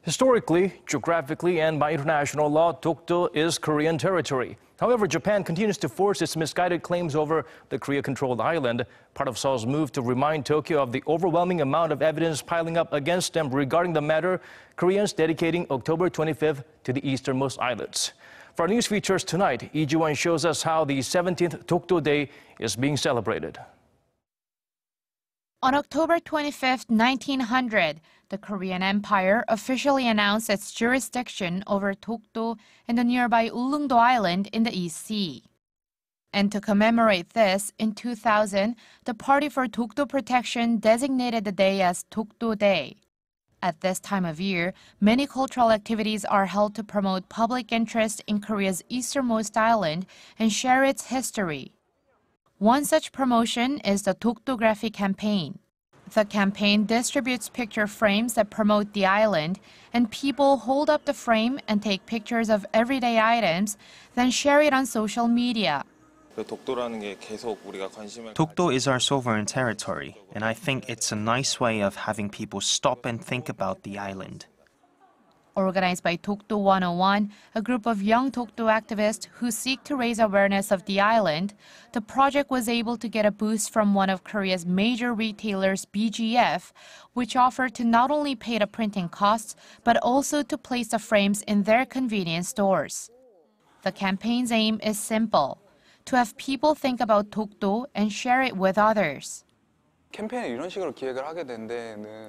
Historically, geographically, and by international law, Dokdo is Korean territory. However, Japan continues to force its misguided claims over the Korea-controlled island. Part of Seoul's move to remind Tokyo of the overwhelming amount of evidence piling up against them regarding the matter, Koreans dedicating October 25th to the easternmost islets. For our news features tonight, Lee Ji-won shows us how the 17th Dokdo Day is being celebrated. On October 25, 1900, the Korean Empire officially announced its jurisdiction over Dokdo and the nearby Ulleungdo Island in the East Sea. And to commemorate this, in 2000, the Party for Dokdo Protection designated the day as Dokdo Day. At this time of year, many cultural activities are held to promote public interest in Korea's easternmost island and share its history. One such promotion is the Dokdography campaign. The campaign distributes picture frames that promote the island, and people hold up the frame and take pictures of everyday items, then share it on social media. Dokdo is our sovereign territory, and I think it's a nice way of having people stop and think about the island. Organized by Dokdo 101, a group of young Dokdo activists who seek to raise awareness of the island, the project was able to get a boost from one of Korea's major retailers, BGF, which offered to not only pay the printing costs, but also to place the frames in their convenience stores. The campaign's aim is simple: to have people think about Dokdo and share it with others.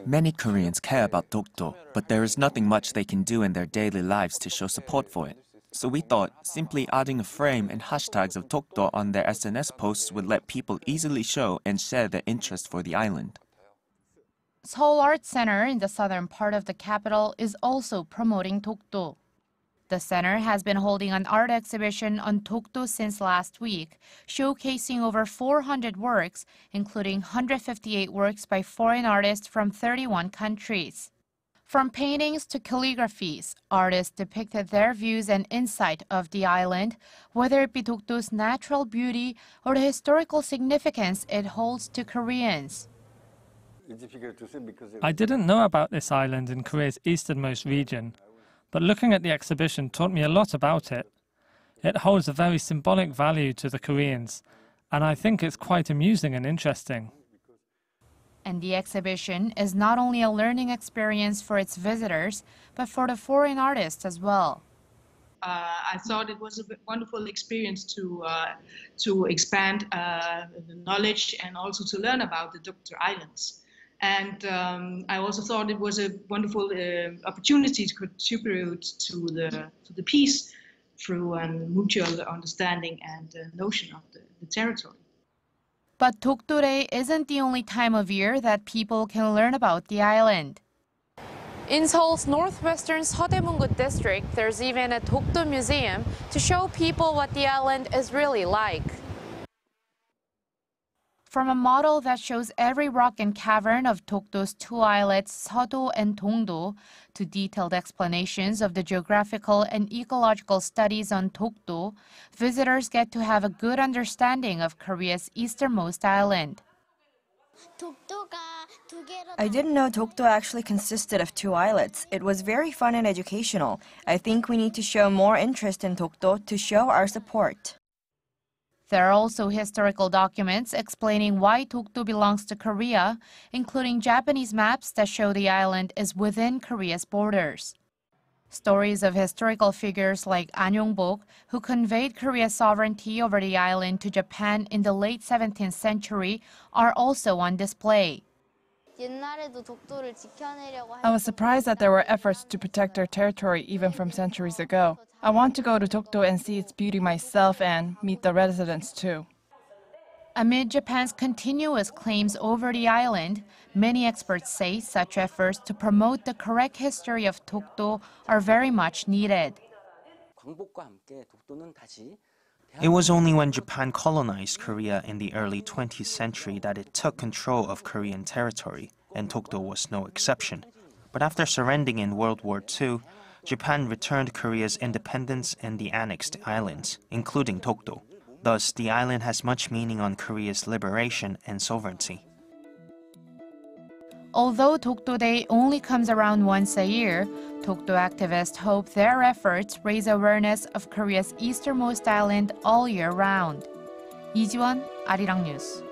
Many Koreans care about Dokdo, but there is nothing much they can do in their daily lives to show support for it. So we thought simply adding a frame and hashtags of Dokdo on their SNS posts would let people easily show and share their interest for the island. Seoul Arts Center in the southern part of the capital is also promoting Dokdo. The center has been holding an art exhibition on Dokdo since last week, showcasing over 400 works, including 158 works by foreign artists from 31 countries. From paintings to calligraphies, artists depicted their views and insight of the island, whether it be Dokdo's natural beauty or the historical significance it holds to Koreans. I didn't know about this island in Korea's easternmost region, but looking at the exhibition taught me a lot about it. It holds a very symbolic value to the Koreans, and I think it's quite amusing and interesting. And the exhibition is not only a learning experience for its visitors, but for the foreign artists as well. I thought it was a wonderful experience to expand the knowledge and also to learn about the Dokdo Islands. And I also thought it was a wonderful opportunity to contribute to the peace through a mutual understanding and notion of the territory. But Dokdo Day isn't the only time of year that people can learn about the island. In Seoul's northwestern Seodaemungu district, there's even a Dokdo Museum to show people what the island is really like. From a model that shows every rock and cavern of Dokdo's two islets, Seodo and Dongdo, to detailed explanations of the geographical and ecological studies on Dokdo, visitors get to have a good understanding of Korea's easternmost island. I didn't know Dokdo actually consisted of two islets. It was very fun and educational. I think we need to show more interest in Dokdo to show our support. There are also historical documents explaining why Dokdo belongs to Korea, including Japanese maps that show the island is within Korea's borders. Stories of historical figures like An Yong-bok, who conveyed Korea's sovereignty over the island to Japan in the late 17th century, are also on display. I was surprised that there were efforts to protect our territory even from centuries ago. I want to go to Dokdo and see its beauty myself and meet the residents too. Amid Japan's continuous claims over the island, many experts say such efforts to promote the correct history of Dokdo are very much needed. It was only when Japan colonized Korea in the early 20th century that it took control of Korean territory, and Dokdo was no exception. But after surrendering in World War II, Japan returned Korea's independence and the annexed islands, including Dokdo. Thus, the island has much meaning on Korea's liberation and sovereignty. Although Dokdo Day only comes around once a year, Dokdo activists hope their efforts raise awareness of Korea's easternmost island all year round. 이지원, 아리랑 뉴스.